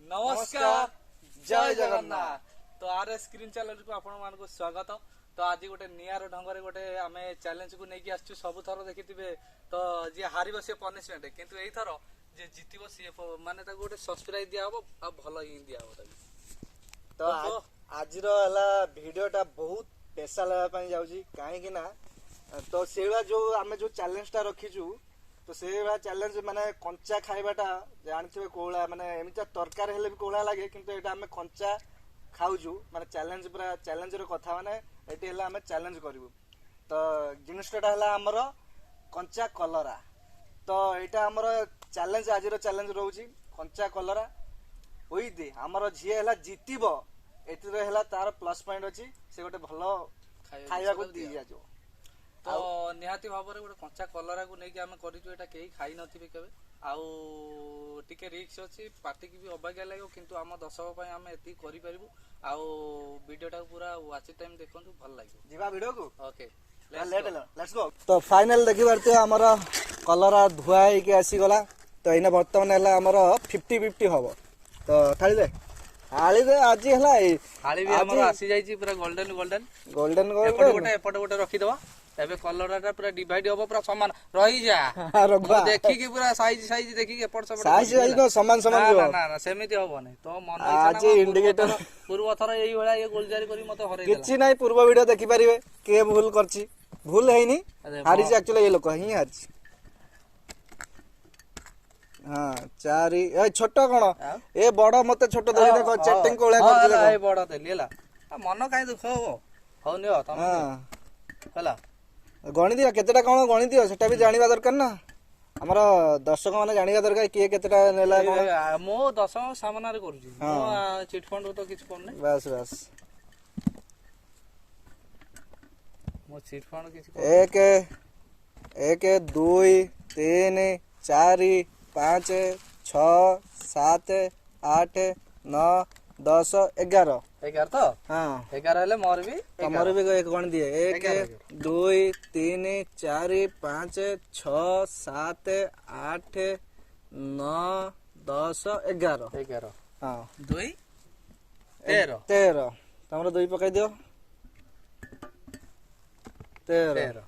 नमस्कार जय जगन्नाथ। तो आर स्क्रीन चैनल को आपण मानक स्वागत। तो आज गोटे नियार ढंग गोटे आम चैलेंज को लेकिन आसु सब थर देखिथे। तो जी हार सी पनिशमेंट किंतु एई थर जे जीतब सी माने गोटे सब्सक्राइब दिया हम आ भल ही दिया हम। तो आज भिडियोटा बहुत स्पेशल जाऊँगी कहीं ना तो से जो आम जो चैलेंजटा रखीचु तो से चैलेंज माने कंचा खाइबाटा जानते कोला माने एमती तरकारी हेले भी कोला लगे किंतु एटा आम कंचा खाऊचु माने चैलेंज पूरा चैलेंज रो कथा माने एटी हला आम चैलेंज करिवु। तो जिनिसटा हला हमर कंचा कलरा। तो एटा हमर चैलेंज आज रो चैलेंज रहउची कंचा कलरा ओई दे हमर झिए हला जीतिबो एतिर हला तार प्लस पॉइंट अछि से गोटे भलो खाइबा को दी जाजो। तो निहाती भाव में गोटे कंचा कलरा को लेकिन आम कर खाई नथिबे केबे आउ टिके रिस्क अछि पार्टी की भी अबाग्या लागो किंतु आम दर्शक पय आम एति करि परिबु आउ वीडियोटा पूरा वाच टाइम देखंतु भल लागो जीवा वीडियो को ओके लेट्स गो। तो फाइनल देखि परते हमर कलरा धुआ हे के आसी गला। तो इना वर्तमान हला हमर 50-50 हबो। तो थाली दे हाली दे आज हला हाली भी हमर आसी जाई पूरा गोल्डन गोल्डन गोल्डन एपट गोटे रखी दवा तबे कलराटा पूरा डिवाइड हो पूरा समान रही जा देखि के पूरा साइज साइज देखि के एपट सब साइज तो समान समान ना ना ना सेमिति होबो नै। तो मन आज इंडिकेटर पूर्व थरा एई होला ये गोलजारी करी मते हरे किछि नै पूर्व वीडियो देखि परिबे के भूल करछि भूल हैनी हारी जे एक्चुअली ये लोक ही हारी। हां चारि ए छोटो कोन ए बड़ मते छोटो देहि देखो चैटिंग कोळा करछि देखो ए बड़ देली हला मन काई दुख हो होनी हो तम हला गणि दिया केतेटा कोन गणि दियो सेटा भी जानिबा दरकार ना हमर दर्शक माने जानिबा दरकार किए केतेटा नेला कोन मो दशम सामना रे करूची मो चिट फंड तो किछ कोन नै बस बस मो चिट फंड किछ 1 2 3 4 5 6 7 8 9 10 11 11 तो हां 11 हेले मोर भी तमर भी एक गण दिए 1 2 3 4 5 6 7 8 9 10 11 11 हां 2 13 13 तमरो 2 पकाई दियो 13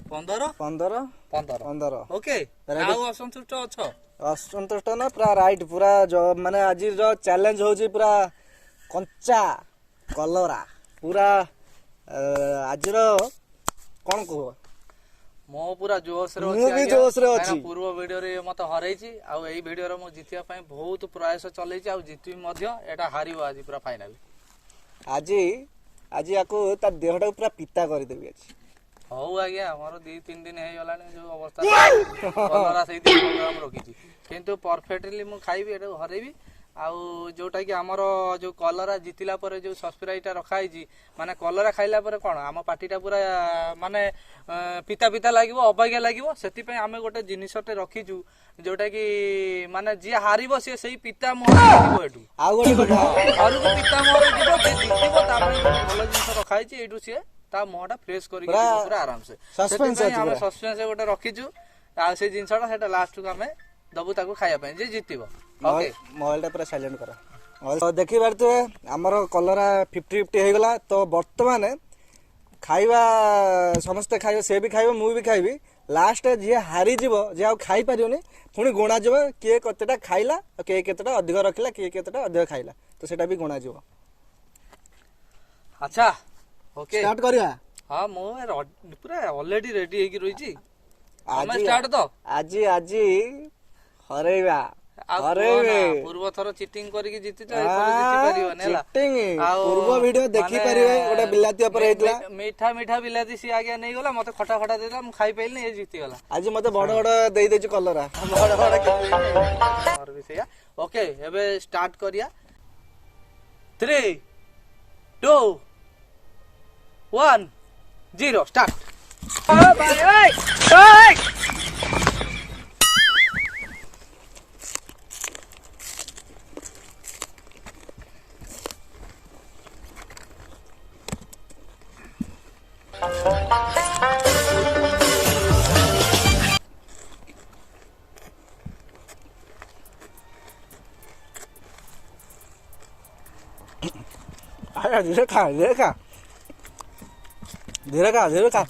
15 15 15 15 ओके आउ असंतुष्ट अछ असंतुष्ट ना पूरा राइट पूरा जो माने आज जो चैलेंज होची पूरा कंचा कलरा पूरा आज रो कोन को मो पूरा जोश रे मु भी जोश रे अछि पूर्व वीडियो रे मते हरैछि आ एई वीडियो रे मो जितिया पय बहुत प्रयास चलैछि आ जितबी मध्य एटा हारिबो आज पूरा फाइनल आज आज याको ता देहटा पूरा पिता कर देबी अछि हौ आज्ञा हमर 2-3 दिन हे गलाने जो अवस्था कलरा सही प्रोग्राम रखिछि किंतु परफेक्टली मु खाइबी एटा हरेबी आउ जोटा कि हमर जो कलरा जितिला पर जो सब्सक्राइबटा रखाइछि माने कलरा खाइला पर कोन हम पार्टीटा पूरा माने पिता पिता लागिवो अबाग्या लागिवो सेति पय हमें गोटे जिनिसटे रखिछु जोटा कि माने जे हारिबो से सही पिता मोहर जिवो एटू आ गोटे कथा आरु को पिता मोहर जिवो जे जितिबो ता पय भलो जिनिस रखाइछि एटू से ता मोहटा फ्रेश करी पूरा आराम से सस्पेंस अछि हम सस्पेंस गोटे रखिछु आ से जिनिसटा सेटा लास्ट को हमें दबु ताको खाया पे जे जितिबो ओके मोबाइलटा पूरा साइलेंट करा। तो देखि बारते हमर कलरा 50-50 हे गला। तो वर्तमान खाइबा समस्त खाइबो से भी खाइबो मु भी खाइबी लास्ट जे हारी जीवो जे आ खाइ परियोनी पुनी गुणा जीवो के कतेटा खाइला के केतेटा अधिक रखिला के केतेटा अधिक खाइला तो सेटा भी गुणा जीवो। अच्छा ओके स्टार्ट करिया। हां मो पूरा ऑलरेडी रेडी हे की रहिची हम स्टार्ट तो आज हरेबा हरेबे पूर्व थरो चीटिंग करके जीति तो एथरो जीति परियो नेला चीटिंग पूर्व वीडियो देखि परिबे ओटा बिलाती ऊपर हेतला मीठा मीठा बिलाती सी आगे नहीं गला मते खटा खटा देला हम खाइ पैली ए जीति गला आज मते बड़ बड़ देई देछु कलरा बड़ बड़ के और भी सेया ओके एबे स्टार्ट करिया 3 2 1 0 स्टार्ट ओ भाई ओए ओए अरे धीरे खा धीरे खा धीरे खा धीरे खा धीरे खा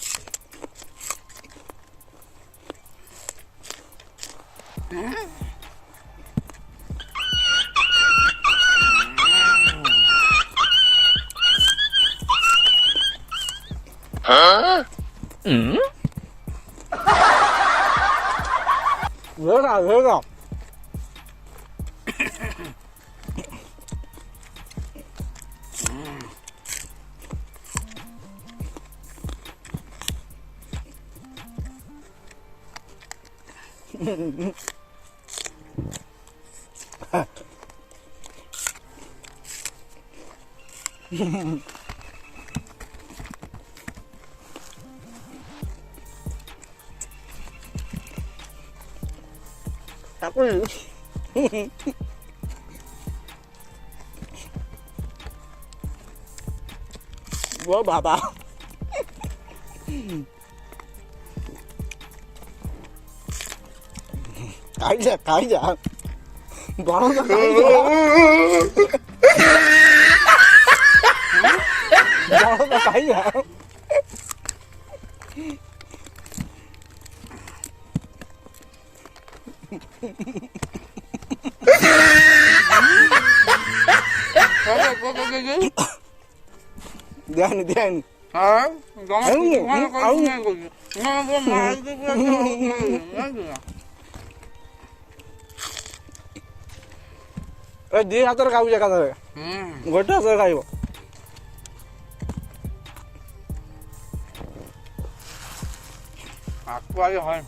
Aku gua bapak kaja baru kaja baru kaja Diani. हाँ ଦି ହାତରେ ଖାଉଛି ଏକାଥରେ ଗୋଟେ ହାତରେ ଖାଇବ ଆକୁ ଆଜି হয়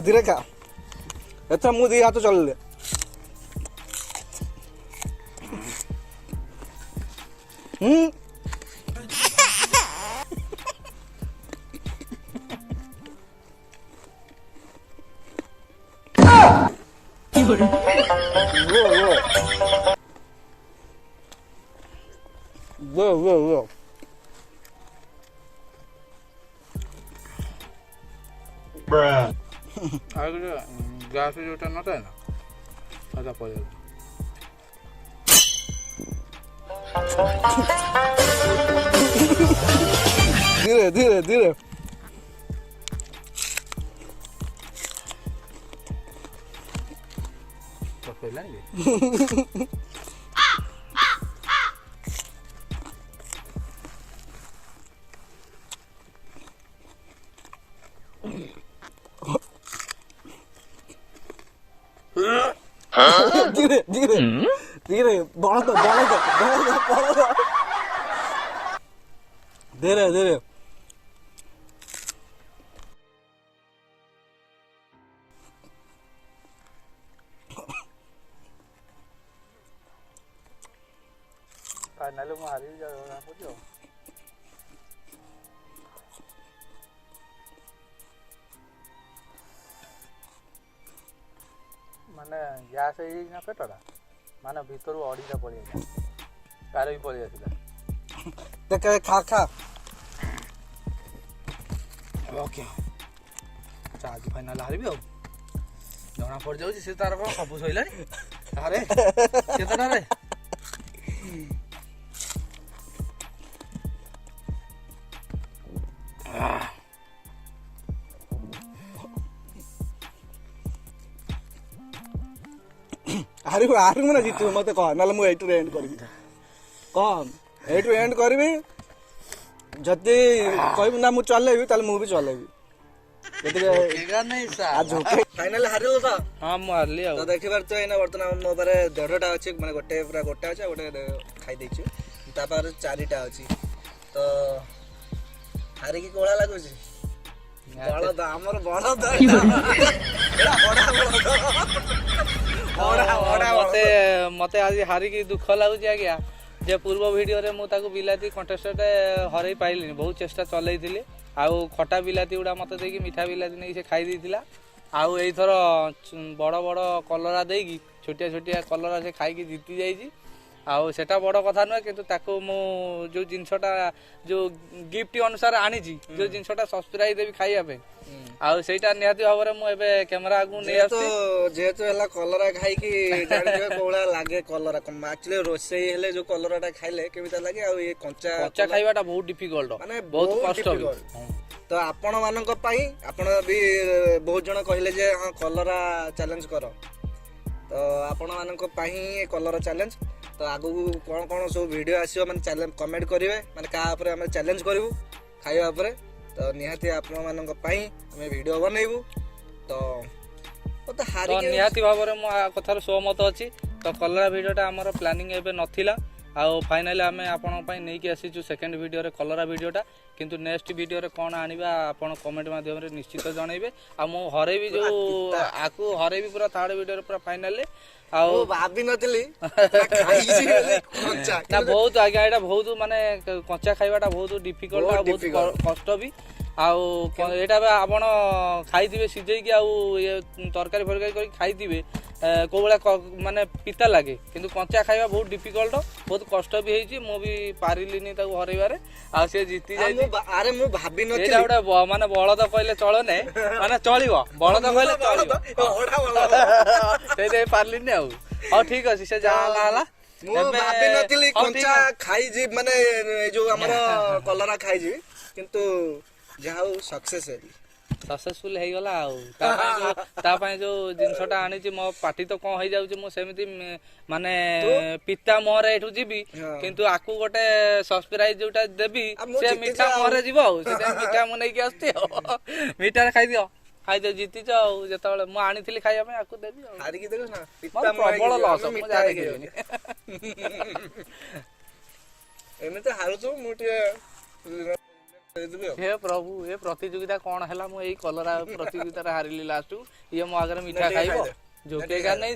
ଧୀରେ ଖା ଏଥର ମୁଁ ଦି ହାତ ଚଳିଲେ Whoa. Bruh. ଆଗରେ ଗ୍ୟାସ୍ ଯୋଉଟା ନଥାଏ ନା ସେଟା ପଳେଇଲା ଧୀରେ ପଳେଇଲା धीरे बड़ा धीरे फाइनली ମୁଁ ହାରିବି ଜଣା ପଡୁଛି ଆଉ ମାନେ ଗ୍ୟାସ୍ ହେଇଯାଇଛି ନା ପେଟଟା ମାନେ ଭିତରୁ ଅଡ଼ିଟା ପଳେଇ ଆସିଲା ତାର ବି ପଳେଇ ଆସିଲା ଦେଖ ଖା ଓକେ ଆଚ୍ଛା ଆଜି ଫାଇନାଲ ହାରିବି ଆଉ ଜଣା ପଡ଼ିଯାଉଛି ସେ ତାର କ'ଣ ସବୁ ସଇଲାଣି ଆରେ କେତେଟାରେ ହାରିବୁ ନା ଜିତିବୁ ମତେ କହ ନହେଲେ ମୁଁ ଏଇଠୁ ଏଣ୍ଡ କରିବି କହ ଏଇଠୁ ଏଣ୍ଡ କରିବି ଯଦି କହିବୁ ନା ମୁଁ ଚଲେଇବି ତାହେଲେ ମୁଁ ବି ଚଲେଇବି ଫାଇନାଲି ହାରିଲ ତ ହଁ ମୁଁ ହାରିଲି ଆଉ ଦେଖିପାରୁଛ ଏଇନା ବର୍ତ୍ତମାନ ମୋ ପାଖରେ 1.5ଟା ଅଛି ମାନେ ଗୋଟେ ଅଛି ଆଉ ଗୋଟେ ଖାଇଦେଇଛୁ ତା ପାଖରେ 4ଟା ଅଛି ତ ହାରିକି କୋଳା ଲାଗୁଛି ବଳଦ ଆମର ବଳଦ ମତେ ଆଜି ହାରିକି ଦୁଃଖ ଲାଗୁଛି ଆଜ୍ଞା ଯେ ପୂର୍ବ ଭିଡ଼ିଓରେ ମୁଁ ତାକୁ ବିଲାତି କଣ୍ଟେଷ୍ଟରେ ହରେଇ ପାଇଲିନି ବହୁତ ଚେଷ୍ଟା ଚଲେଇଥିଲି ଆଉ ଖଟା ବିଲାତି ଗୁଡ଼ା ମତେ ଦେଇକି ମିଠା ବିଲାତି ନେଇକି ସେ ଖାଇ ଦେଇଥିଲା ଆଉ ଏଇଥର ବଡ଼ ବଡ଼ କଲରା ଦେଇକି ଛୋଟିଆ କଲରା ସେ ଖାଇକି ଜିତି ଯାଇଛି ଆଉ ସେଟା ବଡ କଥା ନୁହେଁ କିନ୍ତୁ ତାକୁ ମୁଁ ଯୋଉ ଜିନିଷଟା ଯୋଉ ଗିଫ୍ଟ ଅନୁସାରେ ଆଣିଛି ଯୋଉ ଜିନିଷଟା ସବସ୍କ୍ରାଇବ ଦେବି ଖାଇବା ପାଇଁ ଆଉ ସେଇଟା ନିହାତି ଭାବରେ ମୁଁ ଏବେ କ୍ୟାମେରା ଆଗକୁ ନେଇ ଆସୁଛି ଯେହେତୁ ହେଲା କଲରା ଖାଇକି ଜାଣିଥିବେ କୋଉଭଳିଆ ଲାଗେ କଲରା ଆକ୍ଚୁଆଲି ରୋଷେଇ ହେଲେ ଯୋଉ କଲରାଟା ଖାଇଲେ କେମିତି ଲାଗେ ଆଉ ଏ କଞ୍ଚା ଖାଇବାଟା ବହୁତ ଡିଫିକଲ୍ଟ ମାନେ ବହୁତ କଷ୍ଟ ବି। ତ ଆପଣ ମାନଙ୍କ ପାଇଁ ଆପଣ ବି ବହୁତ ଜଣ କହିଲେ ଯେ ହଁ କଲରା ଚ୍ୟାଲେଞ୍ଜ କର ତ ଆପଣ ମାନଙ୍କ ପାଇଁ ଏ କଲରା ଚ୍ୟାଲେଞ୍ଜ ତ ଆଗକୁ କଣ କଣ ସବୁ ଭିଡିଓ ଆସିବ ମାନେ ଚ୍ୟାଲେଞ୍ଜ କମେଣ୍ଟ କରିବେ ମାନେ କାହା ଉପରେ ଆମେ ଚ୍ୟାଲେଞ୍ଜ କରିବୁ ଖାଇବା ଉପରେ ତ ନିହାତି ଆପଣ ମାନଙ୍କ ପାଇଁ ଆମେ ଭିଡିଓ ବନେଇବୁ ତ ନିହାତି ଭାବରେ ମୁଁ ଆ କଥାରେ ସହମତ ଅଛି ତ କଲରା ଭିଡିଓଟା ଆମର ପ୍ଲାନିଂ ଏବେ ନଥିଲା ଆଉ ଫାଇନାଲି ଆମେ ଆପଣଙ୍କ ପାଇଁ ନେଇକି ଆସିଛୁ ସେକେଣ୍ଡ ଭିଡିଓରେ କଲରା ଭିଡିଓଟା କିନ୍ତୁ ନେକ୍ସଟ ଭିଡିଓରେ କଣ ଆଣିବା ଆପଣ କମେଣ୍ଟ ମାଧ୍ୟମରେ ନିଶ୍ଚିତ ଜଣେଇବେ ଆଉ ମୁଁ ହରେଇବି ଯୋଉ ଆକୁ ହରେଇବି ପୁରା ଥାର୍ଡ ଭିଡିଓରେ ପୁରା ଫାଇନାଲି ଆଉ ଭାବି ନଥିଲି ନା ବହୁତ ଆଜ୍ଞା ଏଇଟା ବହୁତ ମାନେ କଞ୍ଚା ଖାଇବାଟା ବହୁତ ଡିଫିକଲ୍ଟ ଆଉ ବହୁତ କଷ୍ଟ ବି ଆଉ ଏଇଟା ଆପଣ ଖାଇଥିବେ ସିଝେଇକି ଆଉ ଇଏ ତରକାରୀ ଫରକାରୀ କରିକି ଖାଇଥିବେ କୋଉ ଭଳିଆ ମାନେ ପିତା ଲାଗେ କିନ୍ତୁ କଞ୍ଚା ଖାଇବା ବହୁତ ଡିଫିକଲ୍ଟ ବହୁତ କଷ୍ଟ ବି ହେଇଛି ମୁଁ ବି ପାରିଲିନି ତାକୁ ହରେଇବାରେ ଆଉ ସେ ଜିତି ଯାଇଛି ଆରେ ମୁଁ ଭାବି ନଥିଲି ଏଇଟା ଗୋଟେ ମାନେ ବଳଦ କହିଲେ ଚଳନେ ମାନେ ଚଳିବ ବଳଦ କହିଲେ ଚଳିବ ସେଇଥିପାଇଁ ପାରିଲିନି ଆଉ ହଉ ଠିକ ଅଛି ସେ ଯାହା ହେଲା ହେଲା ମୁଁ ଭାବି ନଥିଲି କଞ୍ଚା ଖାଇଛି ମାନେ ଯୋଉ ଆମର କଲରା ଖାଇଛି କିନ୍ତୁ ଯାହା ହଉ ସକ୍ସେସଫୁଲ ହେଇଗଲା ଆଉ ତା ପାଇଁ ଯୋଉ ଜିନିଷଟା ଆଣିଛି ମୋ ପାଟି ତ କଣ ହେଇଯାଉଛି ମୁଁ ସେମିତି ମାନେ ପିତା ମୁହଁରେ ଏଠୁ ଯିବି କିନ୍ତୁ ଆକୁ ଗୋଟେ ସବସ୍କ୍ରାଇବ ଯୋଉଟା ଦେବି ସେ ମିଠା ମୁହଁରେ ଯିବ ଆଉ ସେଥିପାଇଁ ମିଠା ମୁଁ ନେଇକି ଆସୁଛି ଆଉ ମିଠାରେ ଖାଇଦିଅ ଜିତିଛ ଆଉ ଯେତେବେଳେ ମୁଁ ଆଣିଥିଲି ଖାଇବା ପାଇଁ ଆକୁ ଦେବି ଆଉ ହାରିକି ଦେବେ ନା ପ୍ରବଳ ଲସ୍ ମୁଁ ଜାଣିପାରିବିନି ଏମିତି ହାରୁଛୁ ମୁଁ ଟିକେ ହେ ପ୍ରଭୁ ଏ ପ୍ରତିଯୋଗିତା କଣ ହେଲା ମୁଁ ଏଇ କଲରା ପ୍ରତିଯୋଗିତାରେ ହାରିଲି ଲାଷ୍ଟ ଇଏ ମୋ ଆଗରେ ମିଠା ଖାଇବ ଯୋକେଇକା ନେଇ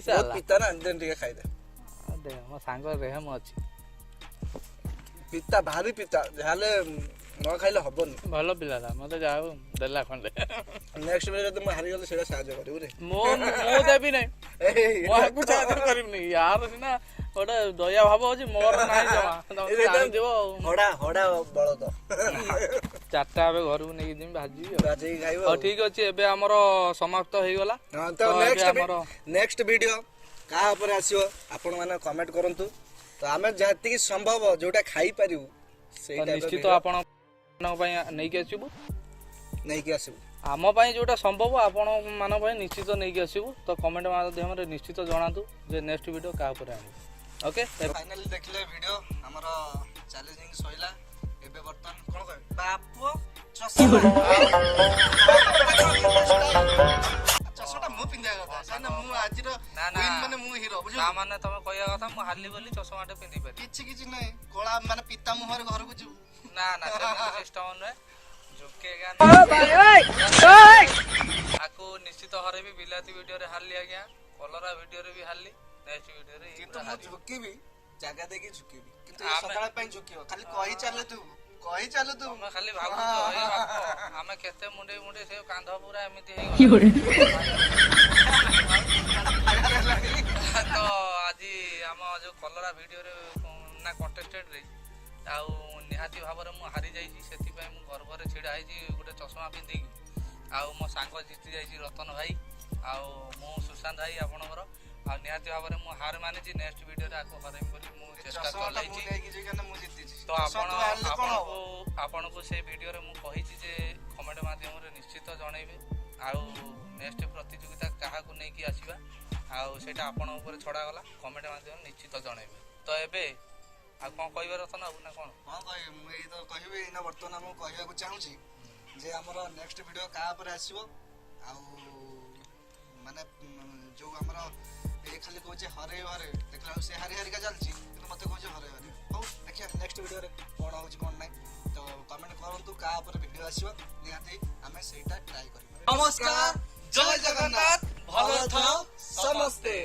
ଟିକେ ଖାଇଦେ ମୋ ସାଙ୍ଗ ରେହମ ଅଛି ପିତା ଭାରି ପିତା ଯାହେଲେ ନ ଖାଇଲେ ହବନି ଭଲ ପିଲାଟା ମତେ ଯାହା ଦେଲା ଖଣ୍ଡେ ନେକ୍ସଟ ବେଳେ ଯଦି ମୁଁ ହାରିଗଲେ ସେଇଟା ସାହାଯ୍ୟ କରିବୁ ରେ ମୁଁ ଦେବି ନାହିଁ ମୁଁ ଆକୁ ସାହାଯ୍ୟ କରିବିନି ୟାର ସିନା ଗୋଟେ ଦୟା ଭାବ ଅଛି ମୋର ନାହିଁ ଜମା ଜାଣିଥିବ ଆଉ ହଡ଼ା ବଳଦ ଚାରିଟା ଏବେ ଘରକୁ ନେଇକି ଯିବି ଭାଜିବି ଖାଇବ ଆଉ ଠିକ ଅଛି ଏବେ ଆମର ସମାପ୍ତ ହେଇଗଲା ତ ନେକ୍ସଟ ଭିଡିଓ କାହା ଉପରେ ଆସିବ ଆପଣ ମାନେ କମେଣ୍ଟ କରନ୍ତୁ ତ ଆମେ ଯେତିକି ସମ୍ଭବ ଯୋଉଟା ଖାଇପାରିବୁ ସେଇଟା ନିଶ୍ଚିତ ଆପଣଙ୍କ ପାଇଁ ନେଇକି ଆସିବୁ ଆମ ପାଇଁ ଯୋଉଟା ସମ୍ଭବ ଆପଣ ମାନଙ୍କ ପାଇଁ ନିଶ୍ଚିତ ନେଇକି ଆସିବୁ ତ କମେଣ୍ଟ ମାଧ୍ୟମରେ ନିଶ୍ଚିତ ଜଣାନ୍ତୁ ଯେ ନେକ୍ସଟ ଭିଡିଓ କାହା ଉପରେ ଆଣିବୁ ଓକେ ଫାଇନାଲି ଦେଖିଲେ ଭିଡିଓ ଆମର ଚ୍ୟାଲେଞ୍ଜିଂ ସଇଲା ଏବେ ବର୍ତ୍ତମାନ କଣ କହିବେ ବାପ ଚଷମା ମୁଁ ପିନ୍ଧିବା କଥା କାହିଁକି ମୁଁ ଆଜିର ମାନେ ମୁଁ ହିରୋ ବୁଝିଲ ମାନେ ତମେ କହିବା କଥା ମୁଁ ହାଲି ବୋଲି ଚଷମାଟେ ପିନ୍ଧି ପାରିବି କିଛି ନାହିଁ କଳା ମାନେ ପିତା ମୁହଁରେ ଘରକୁ ଯିବୁ ନା ସିଷ୍ଟମ ନୁହେଁ ଆକୁ ନିଶ୍ଚିତ ହରେବି ବିଲାତି ଭିଡିଓରେ ହାରିଲି ଆଜ୍ଞା କଲରା ଭିଡିଓରେ ବି ହାରିଲି ନେକ୍ସଟ ଭିଡିଓରେ କିନ୍ତୁ ମୁଁ ଝୁକିବି ଜାଗା ଦେଇକି ଝୁକିବି କିନ୍ତୁ ସକାଳ ପାଇଁ ଝୁକିବ ଖାଲି କହି ଚାଲୁ ତୁ ଆମେ ଖାଲି ଭାବୁଛୁ ଆମେ କେତେ ମୁଣ୍ଡେଇ ସେ କାନ୍ଧ ପୁରା ଏମିତି ହେଇଗଲା ତ ଆଜି ଆମ ଯୋଉ କଲରା ଭିଡିଓରେ ନା କଣ୍ଟେଷ୍ଟେଡରେ ଆଉ ନିହାତି ଭାବରେ ମୁଁ ହାରି ଯାଇଛି ସେଥିପାଇଁ ମୁଁ ଗର୍ବରେ ଛିଡା ହେଇଛି ଗୋଟେ ଚଷମା ପିନ୍ଧିକି ଆଉ ମୋ ସାଙ୍ଗ ଜିତି ଯାଇଛି ରତନ ଭାଇ ଆଉ ମୁଁ ସୁଶାନ୍ତ ଭାଇ ଆପଣଙ୍କର ଆଉ ନିହାତି ଭାବରେ ମୁଁ ହାର ମାନିଛି ନେକ୍ସଟ ଭିଡିଓରେ ଆକୁ ହରେଇବି ବୋଲି ମୁଁ ଚେଷ୍ଟା ଚଲାଇଛି ତ ଆପଣଙ୍କୁ ସେ ଭିଡିଓରେ ମୁଁ କହିଛି ଯେ କମେଣ୍ଟ ମାଧ୍ୟମରେ ନିଶ୍ଚିତ ଜଣେଇବେ ଆଉ ନେକ୍ସଟ ପ୍ରତିଯୋଗିତା କାହାକୁ ନେଇକି ଆସିବା ଆଉ ସେଇଟା ଆପଣଙ୍କ ଉପରେ ଛଡ଼ାଗଲା କମେଣ୍ଟ ମାଧ୍ୟମରେ ନିଶ୍ଚିତ ଜଣେଇବେ ତ ଏବେ ଆଉ କଣ କହିବେ ରତନ ବାବୁ ନା କଣ କହିବି ମୁଁ ଏଇ ତ କହିବି ଏଇନା ବର୍ତ୍ତମାନ ମୁଁ କହିବାକୁ ଚାହୁଁଛି ଯେ ଆମର ନେକ୍ସଟ ଭିଡିଓ କାହା ଉପରେ ଆସିବ ଆଉ ମାନେ ଯୋଉ ଆମର ଏ ଖାଲି କହୁଛି ହରେଇ ଦେଖିଲା ବେଳକୁ ସେ ହାରିକା ଚାଲିଛି କିନ୍ତୁ ମତେ କହୁଛି ହରେଇ ହଉ ଦେଖିବା ନେକ୍ସଟ ଭିଡିଓରେ କଣ ହଉଛି କଣ ନାହିଁ ତ କମେଣ୍ଟ କରନ୍ତୁ କାହା ଉପରେ ଭିଡିଓ ଆସିବ ନିହାତି ଆମେ ସେଇଟା ଟ୍ରାଏ କରିବା ନମସ୍କାର ଜୟ ଜଗନ୍ନାଥ ଭଲ ଥାଅ ସମସ୍ତେ।